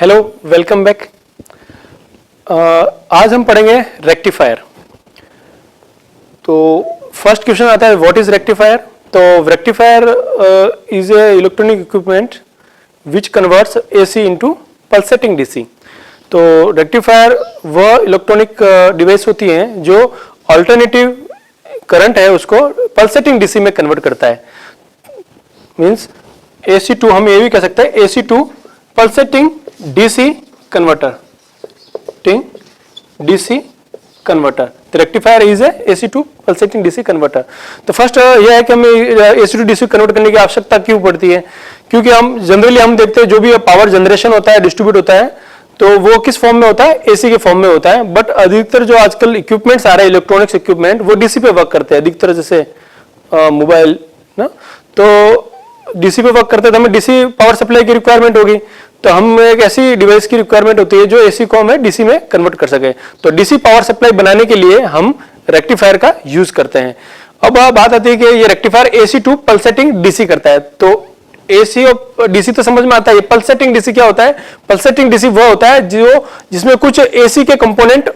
Hello, welcome back. आज हम पढ़ेंगे रेक्टिफायर। तो फर्स्ट क्वेश्चन आता है व्हाट इज रेक्टिफायर। तो rectifier is A electronic equipment which converts AC into pulsating DC. तो रेक्टिफायर वह इलेक्ट्रॉनिक डिवाइस होती है जो अल्टरनेटिव करंट है उसको पल्सेटिंग डीसी में कन्वर्ट करता है। मींस एसी टू, हम ये भी कह सकते हैं AC to pulsating DC converter, DC converter. तो rectifier is a AC to pulsating DC converter. तो फर्स्ट यह है कि हमें एसी टू डीसी कन्वर्ट करने की आवश्यकता क्यों पड़ती है, क्योंकि हम जनरली हम देखते हैं जो भी पावर जनरेशन होता है, डिस्ट्रीब्यूट होता है, तो वो किस फॉर्म में होता है, एसी के फॉर्म में होता है। बट अधिकतर जो आजकल इक्विपमेंट्स आ रहे हैं, इलेक्ट्रॉनिक्स इक्विपमेंट, वो डीसी पे वर्क करते हैं अधिकतर, जैसे मोबाइल ना, तो डीसी पे वर्क करते हैं। तो हमें डीसी पावर सप्लाई की रिक्वायरमेंट होगी, तो हम एक ऐसी डिवाइस की रिक्वायरमेंट होती है जो एसी को हमें डीसी में कन्वर्ट कर सके। तो डीसी पावर सप्लाई बनाने के लिए हम रेक्टिफायर का यूज करते हैं। अब बात आती है कि ये rectifier AC to pulsating DC करता है। तो एसी और डीसी तो समझ में आता है, ये पल्सेटिंग डीसी क्या होता है। पल्सेटिंग डीसी वो होता है जो जिसमें कुछ एसी के कंपोनेंट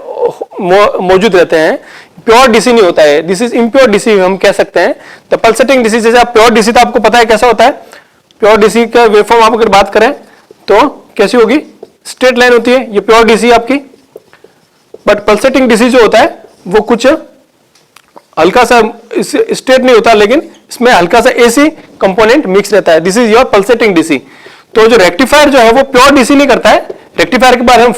मौजूद रहते हैं, प्योर डीसी नहीं होता है। दिस इज इम्प्योर डीसी हम कह सकते हैं। तो पल्सेटिंग डीसी, जैसे आप प्योर डीसी तो आपको पता है कैसा होता है। प्योर डीसी का वेवफॉर्म आप अगर बात करें तो कैसी होगी, स्ट्रेट लाइन होती है, ये प्योर डीसी आपकी। बट पल्सेटिंग डीसी जो होता है वो कुछ हल्का सा स्ट्रेट नहीं होता, लेकिन इसमें हल्का सा एसी कंपोनेंट मिक्स रहता है। This is your pulsating DC. तो जो रेक्टिफायर जो है वो प्योर डीसी नहीं करता है। रेक्टिफायर के बाद हम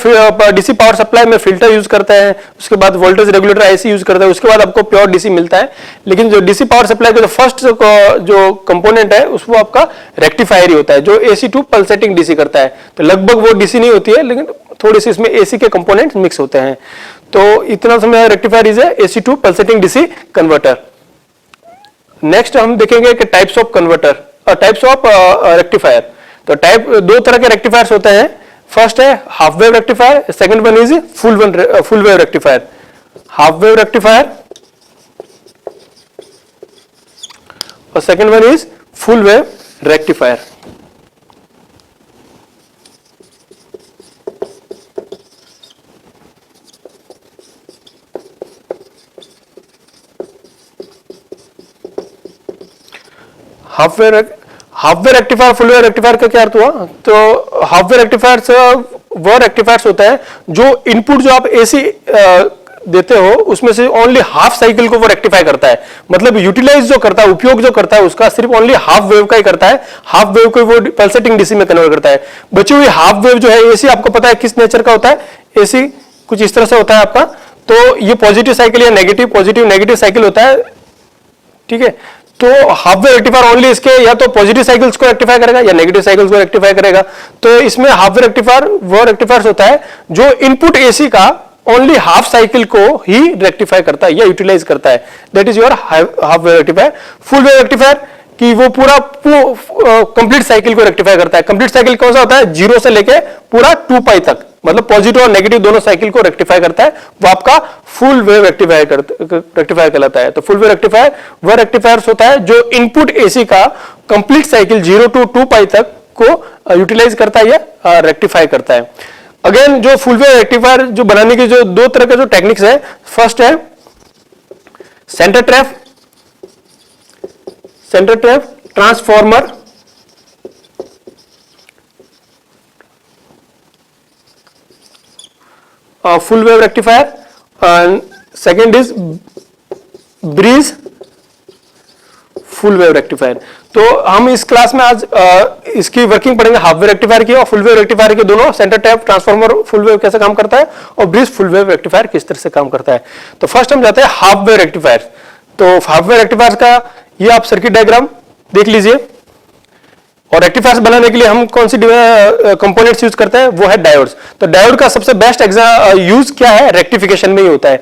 डीसी पावर सप्लाई में फिल्टर यूज करते हैं, उसके बाद वोल्टेज रेगुलेटर आईसी यूज करते हैं, उसके बाद आपको प्योर डीसी मिलता है। लेकिन जो डीसी पावर सप्लाई का जो फर्स्ट जो कंपोनेंट है उसको आपका रेक्टिफायर ही होता है, जो एसी टू पल्सेटिंग डीसी करता है। तो लगभग वो डीसी नहीं होती है, लेकिन थोड़ी सी इसमें एसी के कंपोनेंट मिक्स होते हैं। तो इतना समय rectifier is AC to pulsating DC converter. Next हम देखेंगे कि types of converter, types of rectifier. तो टाइप दो तरह के रेक्टिफायर्स होते हैं। फर्स्ट है half wave rectifier, second one is full wave rectifier. Half wave rectifier और second one is full wave rectifier. Half wave rectifier, full wave rectifier का क्या अर्थ हुआ। तो हाफ वेव रेक्टिफायर वो रेक्टिफायर्स होता है जो इनपुट जो आप एसी देते हो उसमें से ओनली हाफ साइकिल को वो रेक्टिफाई करता है। मतलब यूटिलाइज जो करता है, उपयोग जो करता है उसका सिर्फ ओनली हाफ वेव का ही करता है। हाफ वेव को वो पल्सेटिंग डीसी में कन्वर्ट करता है। बची हुई हाफ वेव जो है, एसी आपको पता है किस नेचर का होता है, एसी कुछ इस तरह से होता है आपका। तो ये पॉजिटिव साइकिल या नेगेटिव, पॉजिटिव नेगेटिव साइकिल होता है, ठीक है। तो हाफ वेव रेक्टिफायर ओनली इसके या तो पॉजिटिव साइकिल्स को रेक्टिफाई करेगा या नेगेटिव साइकिल्स को रेक्टिफाई करेगा। तो इसमें हाफ वेव रेक्टिफायर वो रेक्टिफायर होता है जो इनपुट एसी का ओनली हाफ साइकिल को ही रेक्टिफाई करता है या यूटिलाइज करता है। That is your half wave rectifier. Full wave rectifier कि वो पूरा कंप्लीट साइकिल को रेक्टिफाई करता है। कंप्लीट साइकिल कौन सा होता है, जीरो से लेके पूरा 2π तक, मतलब पॉजिटिव और नेगेटिव दोनों साइकिल को रेक्टिफाई करता है। वो आपका फुल वेव रेक्टिफायर कहलाता है। तो फुल वेव रेक्टिफायर वह रेक्टिफायर होता है जो इनपुट एसी का कंप्लीट साइकिल 0 to 2π तक को यूटिलाइज करता है या रेक्टिफाई करता है। अगेन जो फुल वेव रेक्टिफायर जो बनाने की जो दो तरह के जो टेक्निक्स है, फर्स्ट है centre trap transformer, full wave rectifier, and second is bridge full wave rectifier. तो हम इस क्लास में आज इसकी वर्किंग पढ़ेंगे, हाफ वेव रेक्टिफायर की और फुल वेव रेक्टिफायर के दोनों, centre tap transformer full wave कैसे काम करता है और ब्रिज फुल वेव रेक्टिफायर किस तरह से काम करता है। तो फर्स्ट हम जाते हैं हाफ वेव रेक्टिफायर। तो हाफ वेव रेक्टिफायर का ये आप सर्किट डायग्राम देख लीजिए। और रेक्टिफायर्स बनाने के लिए हम कौन सी कंपोनेंट्स यूज करते हैं, वो है डायोड्स। तो डायोड का सबसे बेस्ट यूज क्या है, रेक्टिफिकेशन में ही होता है।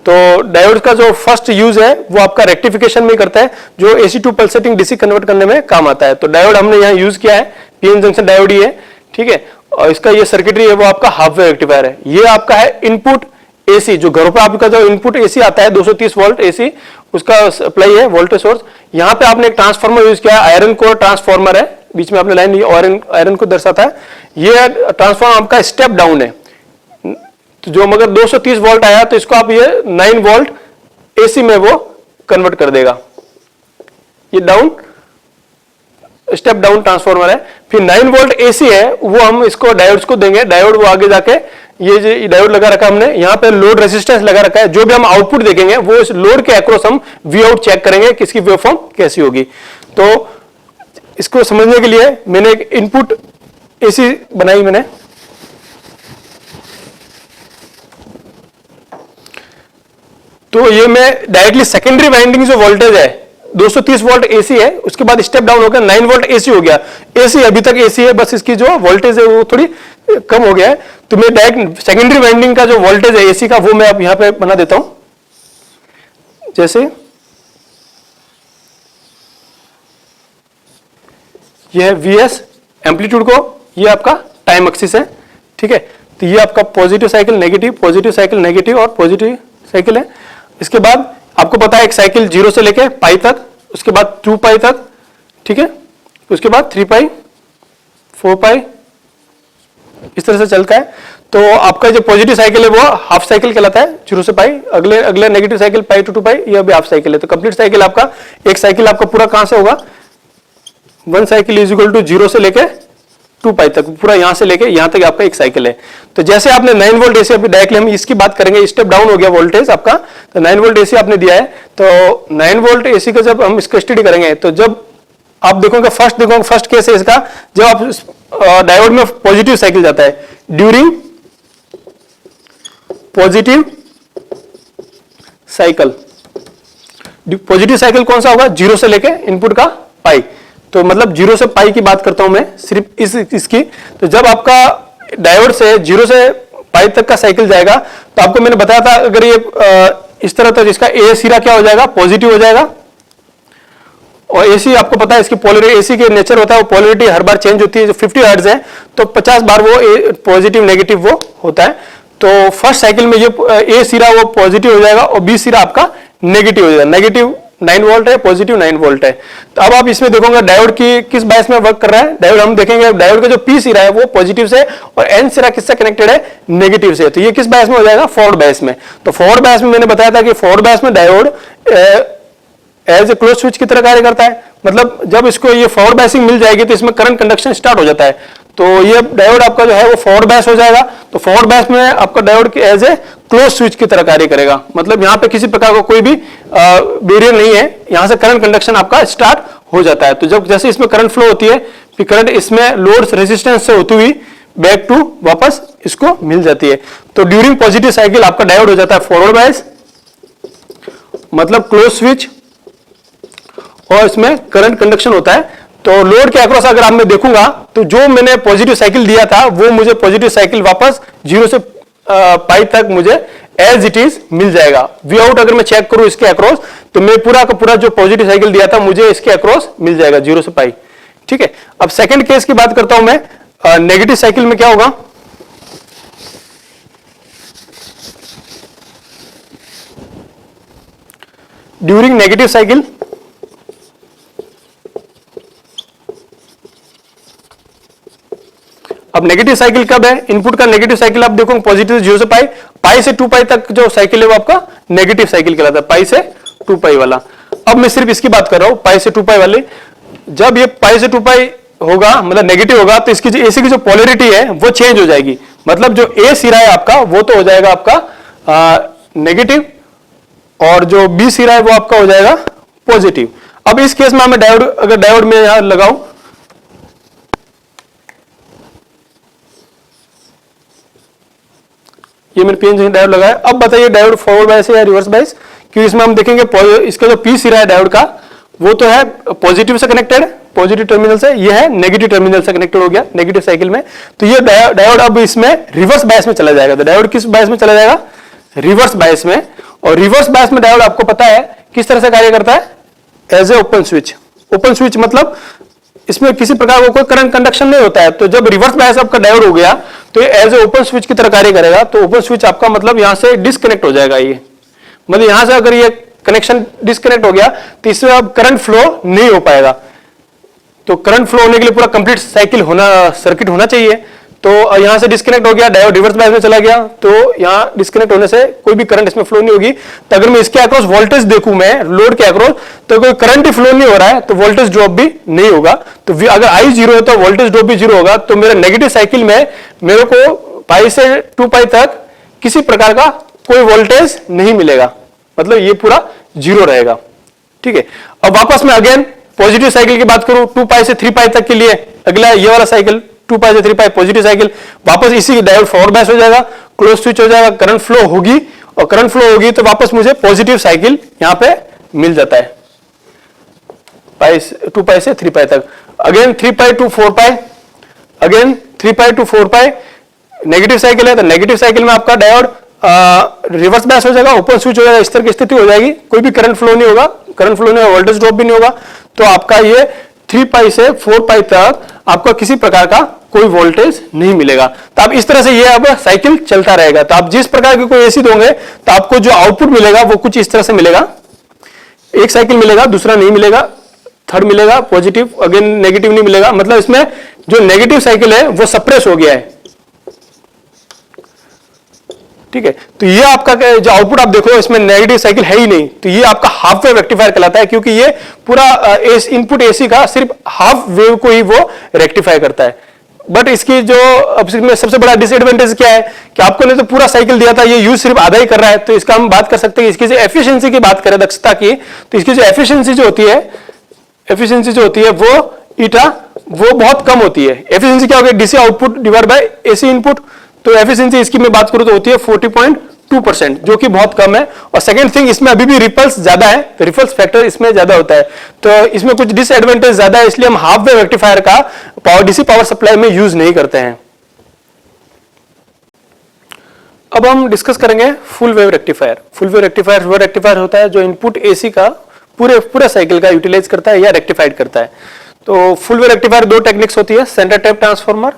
तो डायोड का जो फर्स्ट यूज है वो आपका रेक्टिफिकेशन में करता है, जो AC to pulsating DC convert करने में काम आता है। तो डायोड हमने यहाँ यूज किया है, पीएन जंक्शन डायोड ही है, ठीक है। और इसका ये सर्किटरी है वो आपका हाफ वेव रेक्टिफायर है। ये आपका है इनपुट एसी, जो घरों पर आपका जो इनपुट एसी आता है 230 वोल्ट एसी, उसका सप्लाई है वोल्टेज सोर्स। यहाँ पे आपने एक ट्रांसफार्मर यूज किया है, आयरन कोर ट्रांसफार्मर है, बीच में आपने लाइन आयरन को दर्शाता है। ये ट्रांसफॉर्मर आपका स्टेप डाउन है, तो जो मगर 230 वोल्ट आया तो इसको आप ये 9 वोल्ट एसी में वो कन्वर्ट कर देगा। ये डाउन स्टेप डाउन ट्रांसफॉर्मर है। फिर 9 वोल्ट एसी है, वो हम इसको डायोड्स को देंगे। डायोड वो आगे जाके ये जो डायोड लगा रखा हमने, यहाँ पे लोड रेजिस्टेंस लगा रखा है। जो भी हम आउटपुट देखेंगे वो इस लोड के अक्रॉस हम वी आउट चेक करेंगे कि इसकी वेवफॉर्म कैसी होगी। तो इसको समझने के लिए मैंने एक इनपुट एसी बनाई मैंने। तो ये मैं डायरेक्टली सेकेंडरी वाइंडिंग जो वोल्टेज है 230 वोल्ट एसी है, उसके बाद स्टेप डाउन होकर 9 वोल्ट एसी हो गया। एसी अभी तक एसी है, बस इसकी जो वोल्टेज है वो थोड़ी कम हो गया है। तो मैं डायरेक्ट सेकेंडरी वाइंडिंग का जो वोल्टेज है एसी का वो मैं अब यहां पे बना देता हूं। जैसे यह है वीएस एम्पलीट्यूड को, ये आपका टाइम एक्सिस है, ठीक है। तो ये आपका पॉजिटिव साइकिल नेगेटिव और पॉजिटिव साइकिल है। इसके बाद आपको पता है एक साइकिल 0 से लेके पाई तक, उसके बाद 2 पाई तक, ठीक है, उसके बाद 3 पाई 4 पाई, इस तरह से चलता है। तो आपका जो पॉजिटिव साइकिल है वो हाफ साइकिल कहलाता है, 0 से पाई। अगले नेगेटिव साइकिल पाई टू 2 पाई, ये भी हाफ साइकिल है। तो कंप्लीट साइकिल आपका, एक साइकिल आपका पूरा कहां से होगा, 1 साइकिल इज इक्वल टू 0 से लेके 2 पाई तक, पूरा यहां से लेके यहां तक आपका एक साइकिल है। तो जैसे आपने 9 वोल्ट एसी, अभी डायरेक्टली हम इसकी बात करेंगे, स्टेप डाउन हो गया वोल्टेज आपका। तो 9 वोल्ट एसी आपने दिया है, तो 9 वोल्ट एसी का जब हम इसका स्टडी करेंगे तो जब आप देखोगे फर्स्ट केस है इसका, जब आप डायोड में पॉजिटिव साइकिल जाता है, during positive cycle. Positive cycle कौन सा होगा, 0 से लेके इनपुट का पाई। तो मतलब 0 से पाई की बात करता हूं मैं सिर्फ इसकी। तो जब आपका डायोड से 0 से पाई तक का साइकिल जाएगा, तो आपको मैंने बताया था अगर ये इस तरह, तो जिसका ए सिरा क्या हो जाएगा, पॉजिटिव हो जाएगा। और एसी आपको पता है इसकी पोलरिटी, एसी के नेचर होता है वो पोलरिटी हर बार चेंज होती है। जो 50 हर्ट्ज है तो 50 बार वो पॉजिटिव नेगेटिव वो होता है। तो फर्स्ट साइकिल में ये ए सिरा वो पॉजिटिव हो जाएगा और बी सिरा आपका नेगेटिव हो जाएगा। नेगेटिव 9 वोल्ट है, पॉजिटिव 9 वोल्ट है। तो अब आप इसमें देखोगे डायोड की किस बायस में वर्क कर रहा है। डायोड हम देखेंगे, डायोड का जो पी सिरा है वो पॉजिटिव से और एन सिरा किससे कनेक्टेड है, नेगेटिव से। तो ये किस बायस में हो जाएगा, फॉरवर्ड बायस में। तो फॉरवर्ड बायस में मैंने बताया था कि फॉरवर्ड बायस में diode as a close switch की तरह कार्य करता है। मतलब जब इसको ये फॉरवर्ड बायसिंग मिल जाएगी तो इसमें करंट कंडक्शन स्टार्ट हो जाता है। तो ये डायोड आपका जो है वो फॉरवर्ड बायस हो जाएगा। तो फॉरवर्ड बायस में आपका diode as a close switch की तरह कार्य करेगा। मतलब यहां पे किसी प्रकार का कोई भी बैरियर नहीं है, यहां से करंट कंडक्शन आपका स्टार्ट हो जाता है। तो जब जैसे इसमें करंट फ्लो होती है, फिर करंट इसमें लोड रेजिस्टेंस से होती हुई बैक टू वापस इसको मिल जाती है। तो ड्यूरिंग पॉजिटिव साइकिल आपका डायोड हो जाता है फॉरवर्ड बायस, मतलब क्लोज स्विच, और इसमें करंट कंडक्शन होता है। तो लोड के अक्रॉस अगर आप मैं देखूंगा तो जो मैंने पॉजिटिव साइकिल दिया था वो मुझे पॉजिटिव साइकिल वापस 0 से पाई तक मुझे एज इट इज मिल जाएगा। वी आउट अगर मैं चेक करूं इसके अक्रॉस तो मैं पूरा का पूरा जो पॉजिटिव साइकिल दिया था मुझे इसके अक्रॉस मिल जाएगा 0 से पाई, ठीक है। अब सेकंड केस की बात करता हूं मैं, नेगेटिव साइकिल में क्या होगा, ड्यूरिंग नेगेटिव साइकिल अब नेगेटिव साइकिल कब है, इनपुट का नेगेटिव साइकिल आप देखो पॉजिटिव 0 से पाई, पाई से 2 पाई तक जो साइकिल है वो आपका नेगेटिव साइकिल कहलाता है, पाई से 2 पाई वाला। अब मैं सिर्फ इसकी बात कर रहा हूं, पाई से 2 पाई वाली। जब ये पाई से 2 पाई होगा मतलब नेगेटिव होगा तो इसकी जो एसी की जो पोलरिटी है वो चेंज हो जाएगी। मतलब जो ए सिरा है आपका वो तो हो जाएगा आपका नेगेटिव और जो बी सिरा है वो आपका हो जाएगा पॉजिटिव। अब इस केस में हमें डायोड, अगर डायोड में यहां लगाऊं, ये मैंने पीएन डायोड लगाया। अब बताइए डायोड फॉरवर्ड बायस है या रिवर्स बायस, क्योंकि इसमें हम देखेंगे इसका जो पी सिरा है डायोड का वो तो है पॉजिटिव से कनेक्टेड, पॉजिटिव टर्मिनल से, ये है नेगेटिव टर्मिनल से कनेक्टेड हो गया नेगेटिव साइकिल में। तो ये डायोड अब इसमें रिवर्स बायस में चला जाएगा। तो डायोड किस बायस में चला जाएगा, रिवर्स बायस में। और रिवर्स बायस में डायोड आपको पता है किस तरह से कार्य करता है, as a open switch. Open switch मतलब इसमें किसी प्रकार का कोई करंट कंडक्शन नहीं होता है। तो जब रिवर्स बायस आपका डायोड हो गया तो ये एज ए ओपन स्विच की तरह कार्य करेगा। तो ओपन स्विच आपका मतलब यहां से डिस्कनेक्ट हो जाएगा। ये मतलब यहां से अगर ये कनेक्शन डिस्कनेक्ट हो गया तो इसमें अब करंट फ्लो नहीं हो पाएगा। तो करंट फ्लो होने के लिए पूरा कंप्लीट साइकिल होना, सर्किट होना चाहिए। तो यहां से डिस्कनेक्ट हो गया, डायोड रिवर्स बायस में चला गया, तो यहां डिस्कनेक्ट होने से कोई भी करंट इसमें फ्लो नहीं होगी। तो अगर मैं इसके अक्रॉस वोल्टेज देखूं, मैं लोड के अक्रॉस, तो कोई करंट ही फ्लो नहीं हो रहा है, तो वोल्टेज ड्रॉप भी नहीं होगा। तो अगर I 0 है तो वोल्टेज ड्रॉप भी 0 होगा। तो मेरे नेगेटिव साइकिल में मेरे को पाई से 2 पाई तक किसी प्रकार का कोई वोल्टेज नहीं मिलेगा, मतलब ये पूरा 0 रहेगा। ठीक है, अब वापस में अगेन पॉजिटिव साइकिल की बात करूं, 2 पाई से 3 पाई तक के लिए अगला ये वाला साइकिल 2 पाई से 3 पाई पॉजिटिव साइकिल, वापस इसी डायोड फॉरवर्ड बायस हो जाएगा, क्लोज स्विच हो जाएगा, करंट फ्लो होगी, और करंट फ्लो होगी तो वापस मुझे पॉजिटिव साइकिल यहां पे मिल जाता है 2 पाई से 3 पाई तक। अगेन 3 पाई टू 4 पाई, again 3 pi to 4 pi negative cycle है, तो नेगेटिव साइकिल में आपका डायोड रिवर्स बायस हो जाएगा, ओपन स्विच हो जाएगा, इस तरह की स्थिति हो जाएगी, कोई भी करंट फ्लो नहीं होगा, करंट फ्लो नहीं होगा, वोल्टेज ड्रॉप भी नहीं होगा। तो आपका ये 3 पाई से 4 पाई तक आपको किसी प्रकार का कोई वोल्टेज नहीं मिलेगा। तो आप इस तरह से ये अब साइकिल चलता रहेगा। तो आप जिस प्रकार के कोई एसी दोगे तो आपको जो आउटपुट मिलेगा वो कुछ इस तरह से मिलेगा, एक साइकिल मिलेगा, दूसरा नहीं मिलेगा, थर्ड मिलेगा पॉजिटिव, अगेन नेगेटिव नहीं मिलेगा, मतलब इसमें जो नेगेटिव साइकिल है वो सप्रेस हो गया है। ठीक है, तो ये आपका जो आउटपुट आप देखो इसमें नेगेटिव साइकिल है ही नहीं, तो ये आपका हाफ वेव रेक्टिफायर कहलाता है, क्योंकि ये पूरा इनपुट एसी का सिर्फ हाफ वेव को ही वो रेक्टिफाई करता है। बट इसकी जो अब इसमें सबसे बड़ा डिसएडवांटेज क्या है कि आपको ने तो पूरा साइकिल दिया था, ये यूज सिर्फ आधा ही कर रहा है। तो इसका हम बात कर सकते हैं, इसकी जो एफिशिएंसी की बात करें, दक्षता की, तो इसकी जो एफिशिएंसी जो होती है वो ईटा वो बहुत कम होती है। एफिशिएंसी क्या होगी, DC output divide by AC input, तो एफिशिएंसी इसकी मैं बात करूं तो होती है 40.2%, जो कि बहुत कम है। और सेकंड थिंग, इसमें अभी भी रिपल्स ज्यादा है, तो रिपल्स फैक्टर इसमें ज्यादा होता है, तो इसमें कुछ डिसएडवांटेज ज्यादा है, इसलिए हम हाफ वेव रेक्टिफायर का डीसी पावर सप्लाई में यूज नहीं करते हैं। अब हम डिस्कस करेंगे full wave rectifier. Full wave rectifier वो रेक्टिफायर होता है जो इनपुट एसी का पूरे साइकिल का यूटिलाइज करता है या रेक्टिफाइड करता है। तो फुल वेव रेक्टिफायर दो टेक्निक्स होती है, सेंटर टैप ट्रांसफार्मर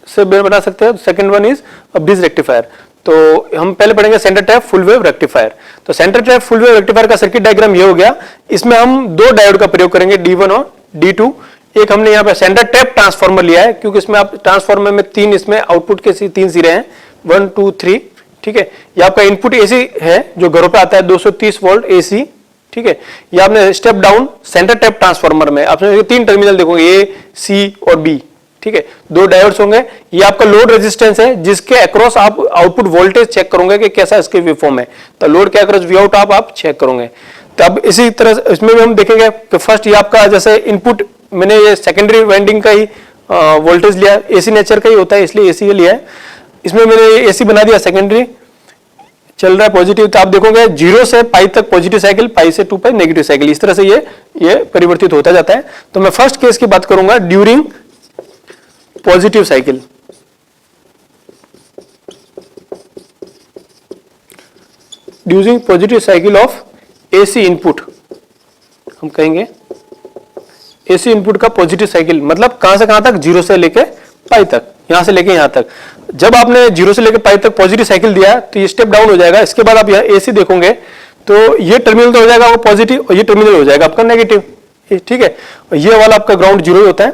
से बना सकते हैं, second one is bridge rectifier. तो हम पहले पढ़ेंगे centre tap full wave rectifier. तो centre tap full wave rectifier का सर्किट डायग्राम ये हो गया। इसमें हम दो डायोड का प्रयोग करेंगे, D1 और D2। एक हमने यहाँ पे सेंटर टैप ट्रांसफार्मर लिया है, क्योंकि इसमें आप ट्रांसफार्मर में तीन इसमें आउटपुट के 3 सिरे हैं, 1 2 3। ठीक है, ये आपका इनपुट एसी है जो घरों पे आता है 230 वोल्ट एसी। ठीक है, ये आपने step down centre tap transformer में आपने 3 टर्मिनल देखोगे, ए सी और बी। ठीक है, 2 डायोड्स होंगे। ये आपका लोड रेजिस्टेंस है जिसके अक्रॉस आप आउटपुट वोल्टेज चेक करोगे कि कैसा इसके वेवफॉर्म है। तो लोड के अक्रॉस वी आउट आप चेक करोगे। तो अब इसी तरह इसमें भी हम देखेंगे कि फर्स्ट ये आपका जैसे इनपुट, मैंने ये सेकेंडरी वाइंडिंग का ही वोल्टेज लिया, एसी नेचर का ही होता है इसलिए एसी लिया है। इसमें मैंने एसी बना दिया, सेकेंडरी चल रहा है पॉजिटिव। तो आप देखोगे 0 से पाई तक पॉजिटिव साइकिल, पाई से 2 पाई नेगेटिव साइकिल, इस तरह से ये परिवर्तित होता जाता है। तो मैं फर्स्ट केस की बात करूंगा during positive cycle. During positive cycle of AC input, हम कहेंगे एसी इनपुट का पॉजिटिव साइकिल, मतलब कहां से कहां तक, 0 से लेके पाई तक, यहां से लेके यहां तक। जब आपने 0 से लेके पाई तक पॉजिटिव साइकिल दिया तो ये स्टेप डाउन हो जाएगा। इसके बाद आप यहाँ एसी देखोगे तो ये टर्मिनल तो हो जाएगा वो पॉजिटिव, और ये टर्मिनल हो जाएगा आपका नेगेटिव। ठीक है, ये वाला आपका ग्राउंड 0 होता है।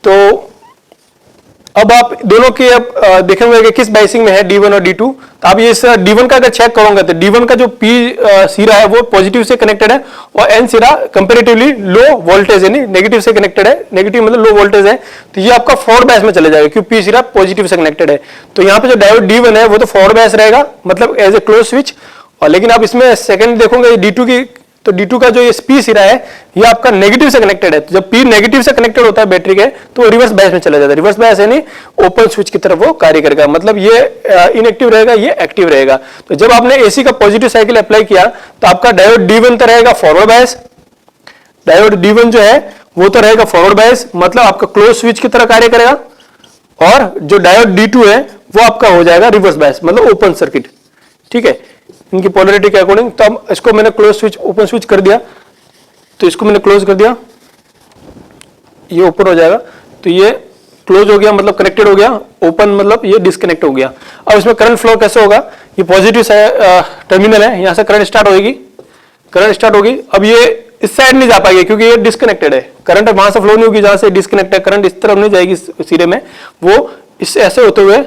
तो अब आप दोनों के अब देखेंगे कि किस बाइसिंग में है, D1 और D2। तो आप ये D1 का अगर चेक करोगे तो D1 का जो P सिरा है वो पॉजिटिव से कनेक्टेड है, और N सिरा कंपैरेटिवली लो वोल्टेज है, नहीं नेगेटिव से कनेक्टेड है, नेगेटिव मतलब लो वोल्टेज है। तो ये आपका फॉरवर्ड बायस में चले जाएगा क्योंकि P सिरा पॉजिटिव से कनेक्टेड है। तो यहाँ पे जो डायोड D1 है वो तो फॉरवर्ड बायस रहेगा, मतलब एज ए क्लोज स्विच। और लेकिन आप इसमें सेकंड देखोगे D2 की, तो D2 का जो ये P सिरा है ये आपका नेगेटिव से कनेक्टेड है। तो जब P नेगेटिव से कनेक्टेड होता है बैटरी के तो वो रिवर्स बायस में चला जाता है। रिवर्स बायस यानी ओपन स्विच की तरफ वो कार्य करेगा, मतलब ये इनएक्टिव रहेगा, ये एक्टिव रहेगा। तो जब आपने एसी का पॉजिटिव साइकिल अप्लाई किया तो आपका डायोड D1 तो रहेगा फॉरवर्ड बायस, डायोड D1 जो है वो तो रहेगा फॉरवर्ड बायस, मतलब आपका क्लोज स्विच की तरह कार्य करेगा। और जो डायोड D2 है वो आपका हो जाएगा रिवर्स बायस, मतलब ओपन सर्किट। ठीक है, इनकी पोलैरिटी के अकॉर्डिंग। तो अब इसको मैंने क्लोज स्विच ओपन स्विच कर दिया, तो इसको मैंने क्लोज कर दिया, ये ओपन हो जाएगा। तो ये क्लोज हो गया मतलब कनेक्टेड हो गया, ओपन मतलब ये डिस्कनेक्ट हो गया। अब इसमें करंट फ्लो कैसे होगा, ये पॉजिटिव टर्मिनल है, यहां से करंट स्टार्ट होगी, करंट स्टार्ट होगी। अब ये इस साइड नहीं जा पाएगी क्योंकि ये डिस्कनेक्टेड है, करंट वहां से फ्लो नहीं होगी जहां से डिस्कनेक्ट है, करंट इस तरफ नहीं जाएगी सिरे में, वो इस ऐसे होते हुए,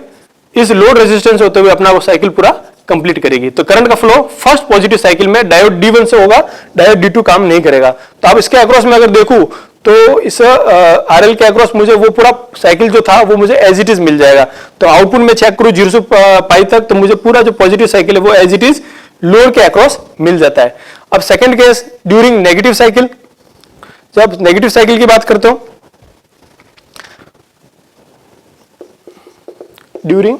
इस लोड रेजिस्टेंस होते हुए अपना वो साइकिल पूरा कंप्लीट करेगी। तो करंट का फ्लो फर्स्ट पॉजिटिव साइकिल में डायोड D1 से होगा, डायोड D2 काम नहीं करेगा। तो अब इसके अक्रॉस में अगर देखूं तो इस RL के अक्रॉस मुझे वो पूरा साइकिल जो था वो मुझे एज इट इज मिल जाएगा। तो आउटपुट में चेक करूं 0 से पाई तक, तो मुझे पूरा जो पॉजिटिव साइकिल है वो एज इट इज लोड के अक्रॉस मिल जाता है। अब second case during negative cycle, जब नेगेटिव साइकिल की बात करते हो, during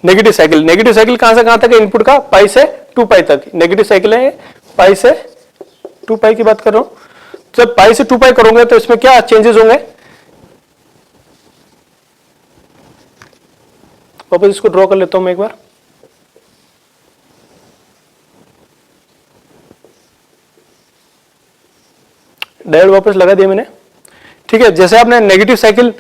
negative cycle, negative cycle कहां से कहां तक है इनपुट का, पाई से 2 पाई तक नेगेटिव साइकिल है, पाई से 2 पाई की बात कर रहा हूं। जब पाई से 2 पाई करोगे तो इसमें क्या चेंजेस होंगे, वापस इसको ड्रॉ कर लेता हूं मैं एक बार। डायोड वापस लगा दिया मैंने, ठीक है। जैसे आपने नेगेटिव साइकिल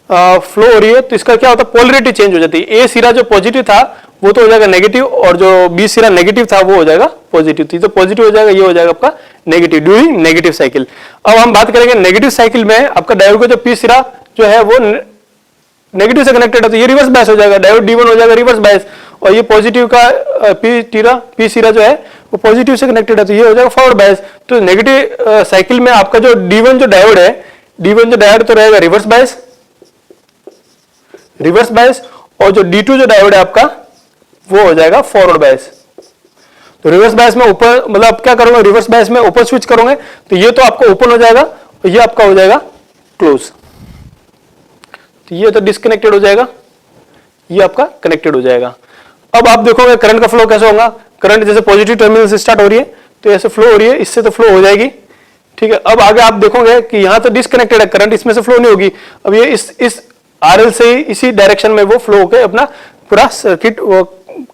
फ्लो हो रही है तो इसका क्या होता है, पोलरिटी चेंज हो जाती है। ए सिरा जो पॉजिटिव था वो तो हो जाएगा नेगेटिव, और जो बी सिरा नेगेटिव था वो हो जाएगा पॉजिटिव। तो पॉजिटिव हो जाएगा, ये हो जाएगा आपका नेगेटिव ड्यूरिंग नेगेटिव साइकिल। अब हम बात करेंगे नेगेटिव साइकिल में आपका डायोड का जो पी सिरा जो है वो नेगेटिव से कनेक्टेड है, तो ये रिवर्स बायस हो जाएगा, डायोड D1 हो जाएगा रिवर्स बायस, और ये पॉजिटिव का पी सिरा जो है वो पॉजिटिव से कनेक्टेड है, तो ये हो जाएगा फॉरवर्ड बायस। तो नेगेटिव साइकिल में आपका जो D1 जो डायोड है, D1 जो डायोड तो रहेगा रिवर्स बायस, और जो D2 जो डायोड है आपका वो हो जाएगा फॉरवर्ड बायस। तो रिवर्स बायस में ऊपर, मतलब क्या करूंगा, रिवर्स बायस में ऊपर स्विच करोगे तो ये तो आपका ओपन हो जाएगा और ये आपका हो जाएगा क्लोज। तो ये तो डिस्कनेक्टेड हो जाएगा, ये आपका कनेक्टेड हो जाएगा। अब आप देखोगे करंट का फ्लो कैसे होगा, करंट जैसे पॉजिटिव टर्मिनल से स्टार्ट हो रही है तो ऐसे फ्लो हो रही है, इससे तो फ्लो हो जाएगी, ठीक है। अब आगे आप देखोगे कि यहां तो डिस्कनेक्टेड है, करंट इसमें से फ्लो नहीं होगी। अब ये इस RL से इसी डायरेक्शन में वो फ्लो होकर अपना पूरा सर्किट वो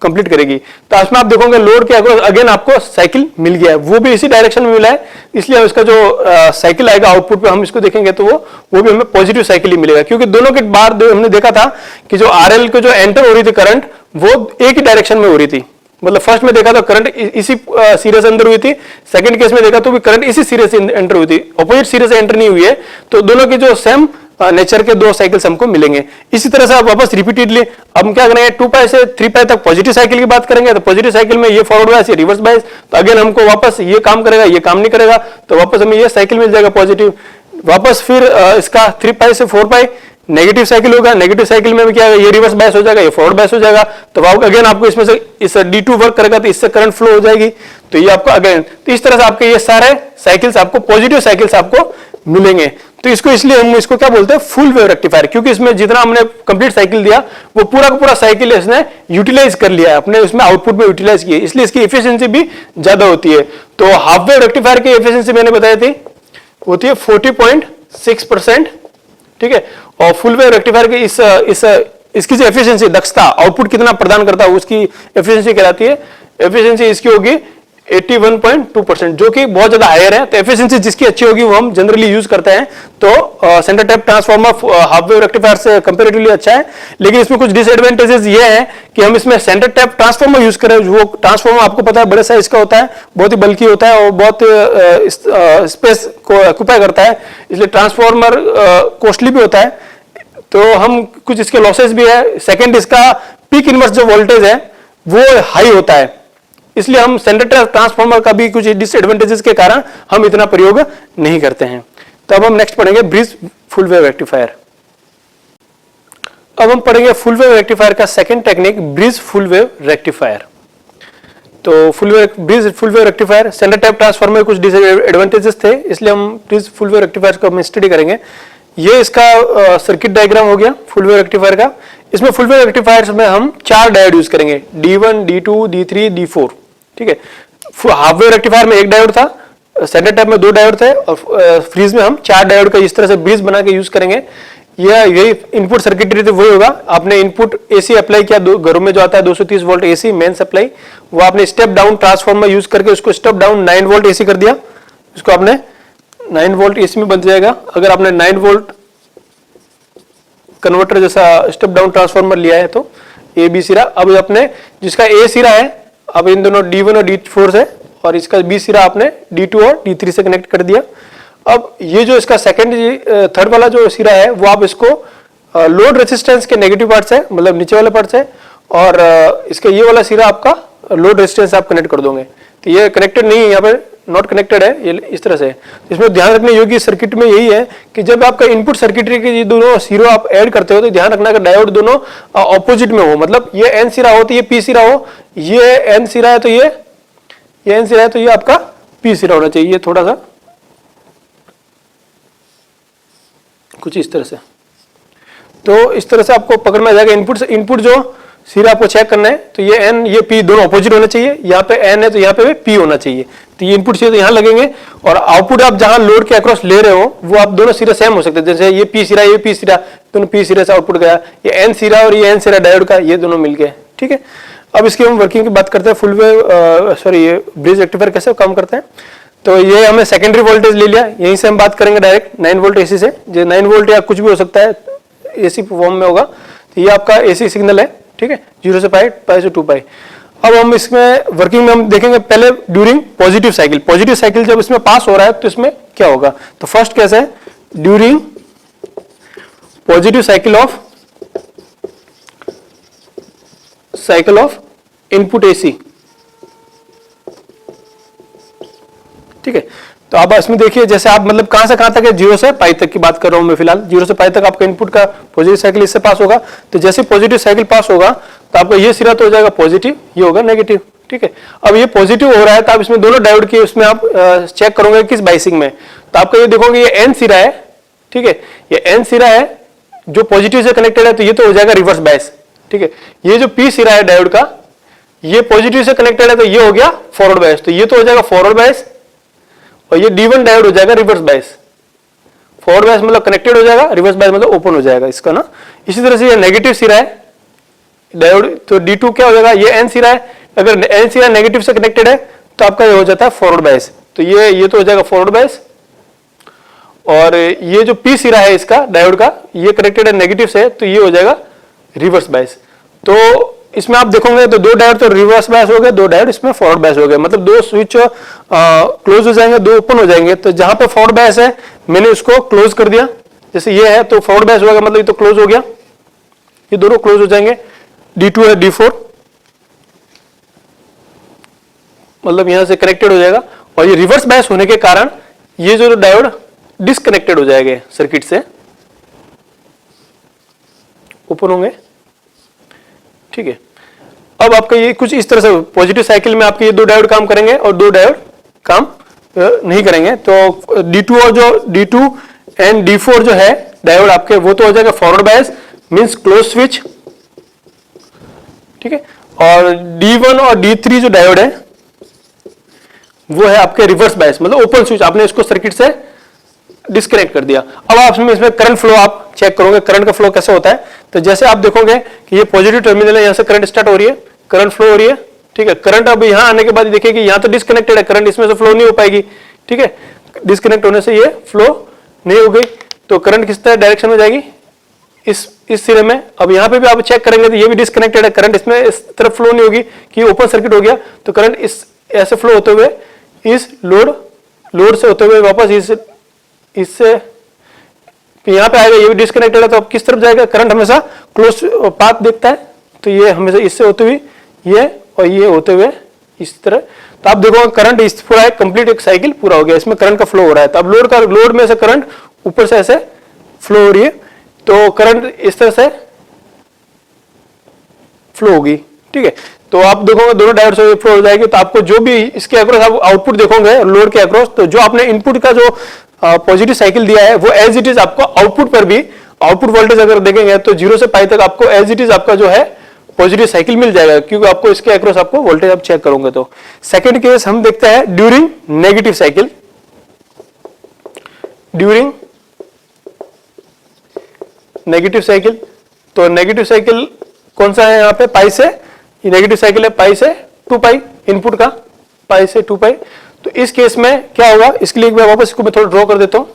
कंप्लीट करेगी। तो इसमें आप देखोगे लोड के अगेन आपको साइकिल मिल गया है, वो भी इसी डायरेक्शन में मिला है, इसलिए इसका जो साइकिल आएगा आउटपुट पे हम इसको देखेंगे तो वो भी हमें पॉजिटिव साइकिल ही मिलेगा, क्योंकि दोनों के बाद हमने देखा था कि जो RL को जो एंटर हो रही थी करंट वो एक ही डायरेक्शन में हो रही थी। मतलब फर्स्ट में देखा तो करंट इसी सिरे से अंदर हुई थी, सेकंड केस में देखा तो भी करंट इसी सिरे से एंटर हुई थी, अपोजिट सिरे से एंटर नहीं हुई है। तो दोनों की जो सेम नेचर के दो साइकिल्स हमको मिलेंगे। इसी तरह से आप वापस रिपीटेडली अब हम क्या करेंगे, 2 पाई से 3 पाई तक पॉजिटिव साइकिल की बात करेंगे, तो पॉजिटिव साइकिल में ये फॉरवर्ड बायस, ये रिवर्स बायस, तो अगेन हमको वापस ये काम करेगा, ये काम नहीं करेगा, तो वापस हमें ये साइकिल मिल जाएगा पॉजिटिव। वापस फिर इसका 3 पाई से 4 पाई नेगेटिव साइकिल होगा, नेगेटिव साइकिल में भी क्या है, ये रिवर्स बायस हो जाएगा, ये फॉरवर्ड बायस हो जाएगा, तो अगेन आपको इसमें से इस D2 वर्क करेगा तो इससे करंट फ्लो हो जाएगी, तो ये आपको अगेन, तो इस तरह से आपके ये सारे साइकिल्स आपको पॉजिटिव साइकिल्स आपको मिलेंगे। तो इसको इसलिए हम इसको क्या बोलते हैं, फुल वेव रेक्टिफायर, क्योंकि इसमें जितना हमने कंप्लीट साइकिल दिया वो पूरा का पूरा साइकिल इसने यूटिलाइज कर लिया है, अपने उसमें आउटपुट में यूटिलाइज किया, इसलिए इसकी एफिशिएंसी भी ज्यादा होती है। तो हाफ वेव रेक्टिफायर की एफिशिएंसी मैंने बताई थी होती है 40.6%, ठीक है। और फुल वेव रेक्टिफायर की इसकी जो एफिशिएंसी, दक्षता, आउटपुट कितना प्रदान करता है उसकी एफिशिएंसी कहलाती है, एफिशिएंसी इसकी होगी 81.2%, जो कि बहुत ज्यादा हायर है। तो एफिशिएंसी जिसकी अच्छी होगी वो हम जनरली यूज करते हैं। तो centre tap transformer half wave rectifier से कंपैरेटिवली अच्छा है, लेकिन इसमें कुछ डिसएडवांटेजेस ये है कि हम इसमें सेंटर टैप ट्रांसफार्मर यूज करें, वो ट्रांसफार्मर आपको पता है बड़े साइज का होता है, बहुत ही बल्कि होता है और बहुत स्पेस को ऑक्यूपाई करता है, इसलिए ट्रांसफार्मर कॉस्टली भी होता है। तो हम कुछ इसके लॉसेस भी है। सेकेंड, इसका पीक इनवर्स जो वोल्टेज है वो हाई होता है, इसलिए हम सेंटर ट्रांसफार्मर का भी कुछ डिसएडवांटेजेस के कारण हम इतना प्रयोग नहीं करते हैं। तो अब हम नेक्स्ट पढ़ेंगे ब्रिज फुल वेव रेक्टिफायर। अब हम पढ़ेंगे फुल वेव रेक्टिफायर का second technique, bridge full wave rectifier. तो bridge full wave rectifier, centre type transformer में कुछ डिसएडवांटेजेस थे, इसलिए हम ब्रिज फुल वेव रेक्टिफायर को हम स्टडी करेंगे। ये इसका सर्किट डायग्राम हो गया फुल वेव रेक्टिफायर का। इसमें फुल वेव रेक्टिफायर में हम 4 डायोड यूज करेंगे, D1, D2, D3, D4, ठीक है। हाफ वेव रेक्टिफायर में 1 डायोड था, सेंटर टाइप में 2 डायोड थे, और फ्रीज में हम 4 डायोड का इस तरह से ब्रिज बना के यूज करेंगे। यही इनपुट सर्किटरी तो वही होगा, आपने इनपुट AC अप्लाई किया, घरों में जो आता है 230 वोल्ट AC मेन सप्लाई, वो आपने स्टेप डाउन ट्रांसफार्मर यूज करके उसको स्टेप डाउन 9 वोल्ट AC कर दिया, उसको आपने 9 वोल्ट AC में बन जाएगा। अगर आपने 9 वोल्ट कन्वर्टर जैसा स्टेप डाउन ट्रांसफार्मर लिया है तो A B सिरा, अब अपने जिसका A सिरा है, अब इन दोनों D1 और D4 से और इसका बी सिरा आपने D2 और D3 से कनेक्ट कर दिया। अब ये जो इसका सेकंड थर्ड वाला जो सिरा है वो आप इसको लोड रेजिस्टेंस के नेगेटिव पार्ट से, मतलब नीचे वाले पार्ट से, और इसका ये वाला सिरा आपका लोड रेजिस्टेंस आप कनेक्ट कर दोगे। तो ये कनेक्टेड नहीं है, यहाँ पे नॉट कनेक्टेड है, ये इस तरह से है। तो इसमें ध्यान रखने योग्य सर्किट में यही है कि जब आपका इनपुट सर्किटरी के ये दोनों सिरों आप ऐड करते हो तो ध्यान रखना कि डायोड दोनों ऑपोजिट में हो, मतलब ये एन सिरा हो तो ये पी सिरा हो, ये एन सिरा है तो ये एन सिरा है तो ये आपका पी सिरा होना चाहिए। ये थोड़ा सा कुछ इस तरह से, तो इस तरह से आपको पकड़ में आ जाएगा। इनपुट जो सिरा आपको चेक करना है तो ये एन ये पी दोनों ऑपोजिट होने चाहिए, यहाँ पे एन है तो यहाँ पे पी होना चाहिए। तो ये इनपुट सिरे तो यहाँ लगेंगे और आउटपुट आप जहां लोड के अक्रॉस ले रहे हो वो आप दोनों सिरे सेम हो सकते हैं। जैसे ये पी सिरा, ये पी सिरा, दोनों पी सिरे से आउटपुट गया, ये एन सिरा और ये एन सिरा डायोड का, ये दोनों मिल गए। ठीक है, अब इसकी हम वर्किंग की बात करते हैं। फुल वेव सॉरी ये ब्रिज रेक्टिफायर कैसे काम करते हैं। तो ये हमने सेकेंडरी वोल्टेज ले लिया, यहीं से हम बात करेंगे डायरेक्ट 9 वोल्ट एसी से। जो 9 वोल्ट या कुछ भी हो सकता है, एसी फॉर्म में होगा। तो ये आपका एसी सिग्नल है, ठीक है, 0 से पाई, पाई से 2 पाई। अब हम इसमें वर्किंग में हम देखेंगे पहले during positive cycle. Positive cycle जब इसमें पास हो रहा है तो इसमें क्या होगा। तो फर्स्ट कैसे है, during positive cycle of input AC. ठीक है, तो आप इसमें देखिए जैसे आप मतलब कहां से कहां तक है, 0 से पाई तक की बात कर रहा हूं मैं फिलहाल। 0 से पाई तक आपका इनपुट का पॉजिटिव साइकिल इससे पास होगा। तो जैसे पॉजिटिव साइकिल पास होगा तो आपका ये सिरा तो हो जाएगा पॉजिटिव, ये होगा नेगेटिव। ठीक है, अब ये पॉजिटिव हो रहा है तो आप इसमें दोनों डायोड के उसमें आप चेक करोगे किस बाइसिंग में। तो आपका ये देखोगे ये एन सिरा है, ठीक है, ये एन सिरा है जो पॉजिटिव से कनेक्टेड है, तो ये तो हो जाएगा रिवर्स बायस। ठीक है, ये जो पी सिरा है डायोड का, ये पॉजिटिव से कनेक्टेड है तो ये हो गया फॉरवर्ड बायस, तो ये तो हो जाएगा फॉरवर्ड बायस। और ये D1 डायोड हो जाएगा रिवर्स बायस। फॉरवर्ड बायस मतलब कनेक्टेड हो जाएगा, रिवर्स बायस मतलब ओपन हो जाएगा इसका ना। इसी तरह से ये नेगेटिव सिरा है डायोड, तो D2 क्या हो जाएगा, ये एन सिरा है। अगर एन सिरा नेगेटिव से कनेक्टेड है तो आपका ये हो जाता है फॉरवर्ड बायस, तो ये तो हो जाएगा फॉरवर्ड बायस। और ये जो पी सिरा है इसका डायोड का, ये कनेक्टेड है नेगेटिव से, तो ये हो जाएगा रिवर्स बायस। तो इसमें आप देखोगे तो 2 डायोड तो रिवर्स बायस हो गए, 2 डायोड इसमें फॉरवर्ड बायस हो गए, मतलब 2 स्विच क्लोज हो जाएंगे, 2 ओपन हो जाएंगे। तो जहां पे फॉरवर्ड बायस है मैंने उसको क्लोज कर दिया, जैसे ये है तो फॉरवर्ड बायस होगा, मतलब ये तो क्लोज हो गया, ये दोनों क्लोज हो जाएंगे। D2 है D4, मतलब यहां से कनेक्टेड हो जाएगा। और ये रिवर्स बायस होने के कारण ये जो डायोड डिस्कनेक्टेड हो जाएंगे सर्किट से, ओपन होंगे। ठीक है, अब आपका ये कुछ इस तरह से पॉजिटिव साइकिल में आपके ये 2 डायोड काम करेंगे और 2 डायोड काम नहीं करेंगे। तो D2 और जो D2 एंड D4 जो है डायोड आपके, वो तो हो जाएगा forward bias, means close switch. ठीक है, और D1 और D3 जो डायोड है वो है आपके रिवर्स बायस, मतलब ओपन स्विच, आपने इसको सर्किट से डिस्कनेक्ट कर दिया। अब आप इसमें करंट फ्लो आप चेक करोगे, करंट का फ्लो कैसे होता है। तो जैसे आप देखोगे कि ये पॉजिटिव टर्मिनल है, यहां से करंट स्टार्ट हो रही है, करंट फ्लो हो रही है। ठीक है, करंट अब यहां आने के बाद देखिए कि यहां तो डिस्कनेक्टेड है, करंट इसमें से फ्लो नहीं हो पाएगी। ठीक है, डिस्कनेक्ट होने से ये फ्लो नहीं हो गई, तो करंट किस तरह डायरेक्शन में जाएगी, इस सिरे में। अब यहां पे भी आप चेक करेंगे तो ये भी डिस्कनेक्टेड है, करंट इसमें इस तरफ फ्लो नहीं होगी कि ओपन सर्किट हो गया, तो करंट इस ऐसे फ्लो होते हुए इस लोड से होते हुए वापस इससे यहां पे आएगा, ये भी डिस्कनेक्टेड है, तो अब किस तरफ जाएगा, करंट हमेशा क्लोज पाथ देखता है, तो ये हमेशा इससे होते हुए ये और ये होते हुए इस तरह। तो आप देखो करंट इस पूरा है, कंप्लीट एक साइकिल पूरा हो गया, इसमें करंट का फ्लो हो रहा है। तो अब लोड में से करंट ऊपर से ऐसे फ्लो हो रही है, तो करंट इस तरह से फ्लो होगी। ठीक है, तो आप देखोगे दोनों डायोड से फ्लो हो जाएगी, तो आपको जो भी इसके अक्रॉस आप आउटपुट देखोगे लोड के अक्रॉस, तो जो आपने इनपुट का जो पॉजिटिव साइकिल दिया है वो एज इट इज आपको आउटपुट पर भी, आउटपुट वोल्टेज अगर देखेंगे तो 0 से पाई तक आपको एज इट इज आपका जो है पॉजिटिव साइकिल मिल जाएगा, क्योंकि आपको इसके अक्रॉस आपको वोल्टेज आप चेक करोगे। तो सेकंड केस हम देखते हैं during negative cycle. During negative cycle, तो नेगेटिव साइकिल कौन सा है यहाँ पे, पाई से, ये नेगेटिव साइकिल है पाई से 2 पाई, इनपुट का पाई से 2 पाई। तो इस केस में क्या होगा, इसके लिए मैं वापस इसको मैं थोड़ा ड्रॉ कर देता हूं।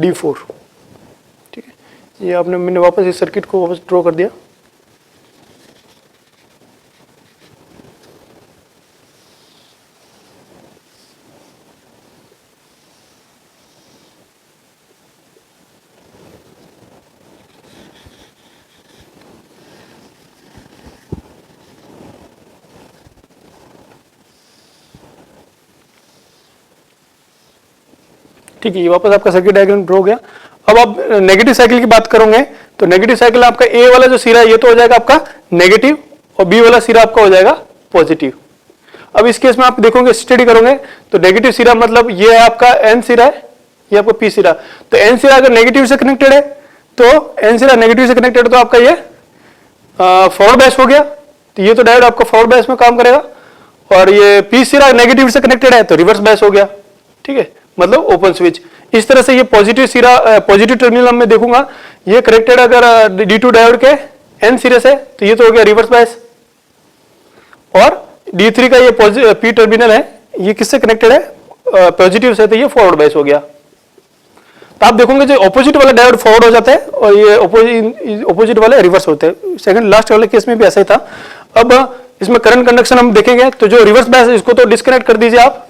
D4। ठीक है, ये आपने मैंने वापस इस सर्किट को वापस ड्रॉ कर दिया। ठीक है, ये वापस आपका सर्किट डायग्राम ड्रॉ हो गया। अब आप नेगेटिव साइकिल की बात करोगे तो नेगेटिव साइकिल आपका ए वाला जो सिरा है ये तो हो जाएगा आपका नेगेटिव और बी वाला सिरा आपका हो जाएगा पॉजिटिव। अब इस केस में आप देखोगे स्टडी करोगे तो नेगेटिव सिरा मतलब ये है आपका एन सिरा है, ये आपका पी सिरा। तो एन सिरा अगर नेगेटिव से कनेक्टेड है तो एन सिरा नेगेटिव से कनेक्टेड तो आपका ये फॉरवर्ड बायस हो गया, तो ये तो डायोड आपका फॉरवर्ड बायस में काम करेगा। और ये पी सिरा नेगेटिव से कनेक्टेड है तो रिवर्स बायस हो गया। ठीक है, मतलब ओपन स्विच। इस तरह से ये पॉजिटिव सिरा पॉजिटिव टर्मिनल में देखूंगा ये कनेक्टेड अगर D2 डायोड के एन सिरे से तो ये तो हो गया रिवर्स बायस। और D3 का ये पी टर्मिनल है ये किससे कनेक्टेड है पॉजिटिव से, तो ये फॉरवर्ड बायस हो गया। तो आप देखोगे जो ऑपोजिट वाला डायोड फॉरवर्ड हो जाता है और ये ऑपोजिट वाले रिवर्स होते हैं। सेकंड लास्ट वाले केस में भी ऐसा ही था। अब इसमें करंट कंडक्शन हम देखेंगे तो जो रिवर्स बायस है इसको तो डिस्कनेक्ट कर दीजिए आप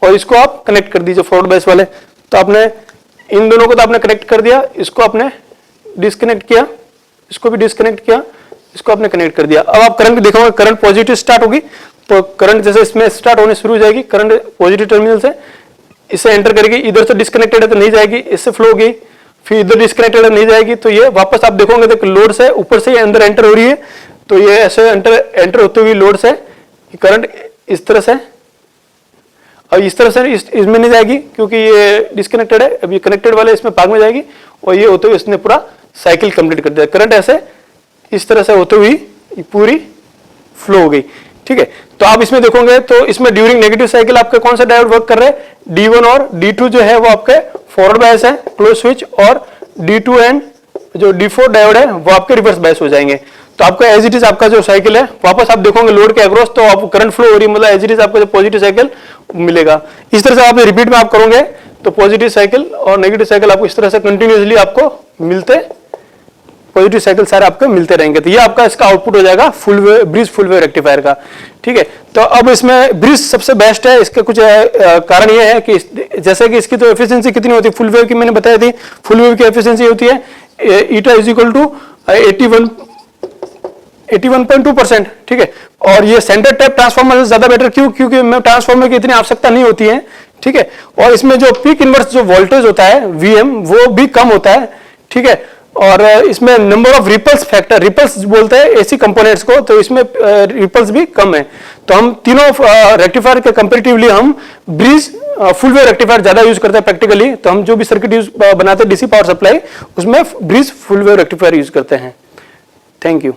और इसको आप कनेक्ट कर दीजिए फॉरवर्ड बायस वाले। तो आपने इन दोनों को तो आपने कनेक्ट कर दिया, इसको आपने डिस्कनेक्ट किया, इसको भी डिस्कनेक्ट किया, इसको आपने कनेक्ट कर दिया। अब आप करंट देखोगे करंट पॉजिटिव स्टार्ट होगी तो करंट जैसे इसमें स्टार्ट होने शुरू हो जाएगी, करंट पॉजिटिव टर्मिनल से इसे एंटर करेगी, इधर से डिस्कनेक्टेड है तो नहीं जाएगी, इससे फ्लो होगी, फिर इधर डिस्कनेक्टेड है नहीं जाएगी, तो ये वापस आप देखोगे तो लोड से ऊपर से अंदर एंटर हो रही है, तो ये ऐसे एंटर होते हुए लोड से करंट इस तरह से, अब इस तरह से इसमें नहीं जाएगी क्योंकि ये डिस्कनेक्टेड है, अब ये कनेक्टेड वाले इसमें भाग में जाएगी और ये होते हुए इसने पूरा साइकिल कंप्लीट कर दिया। करंट ऐसे इस तरह से होते हुए पूरी फ्लो हो गई। ठीक है, तो आप इसमें देखोगे तो इसमें ड्यूरिंग नेगेटिव साइकिल आपके कौन सा डायोड वर्क कर रहे हैं, D1 और D2 जो है वो आपके फॉरवर्ड बायस है क्लोज स्विच, और D2 एंड जो D4 डायोड है वो आपके रिवर्स बायस हो जाएंगे। तो आपका एज इट इज आपका जो साइकिल है वापस आप देखोगे लोड के अक्रॉस तो आप करंट फ्लो हो रही है, मतलब एज इट इज आपका जो पॉजिटिव साइकिल मिलेगा। इस तरह से आप रिपीट में आप करोगे तो पॉजिटिव साइकिल और नेगेटिव साइकिल आपको इस तरह से कंटिन्यूअसली आपको मिलते, पॉजिटिव साइकिल सारे आपको मिलते रहेंगे। तो ये आपका इसका आउटपुट हो जाएगा full wave bridge full wave rectifier का। ठीक है, तो अब इसमें ब्रिज सबसे बेस्ट है। इसके कुछ कारण ये है कि जैसे कि इसकी तो एफिशिएंसी कितनी होती है, फुल वेव की मैंने बताई थी, फुल वेव की एफिशिएंसी होती है ईटा इज इक्वल टू 81.2%। ठीक है, और ये सेंटर टैप ट्रांसफार्मर से ज्यादा बेटर क्यों, क्योंकि में ट्रांसफार्मर की इतनी आवश्यकता नहीं होती है। ठीक है, और इसमें जो पीक इनवर्स जो वोल्टेज होता है VM वो भी कम होता है। ठीक है, और इसमें number of ripples factor, ripples बोलते हैं एसी कंपोनेंट्स को, तो इसमें रिपल्स भी कम है। तो हम तीनों रेक्टिफायर के कंपैरेटिवली हम ब्रिज फुल वेव रेक्टिफायर ज्यादा यूज करते हैं प्रैक्टिकली। तो हम जो भी सर्किट यूज बनाते हैं डीसी पावर सप्लाई उसमें bridge full wave rectifier use करते हैं। Thank you.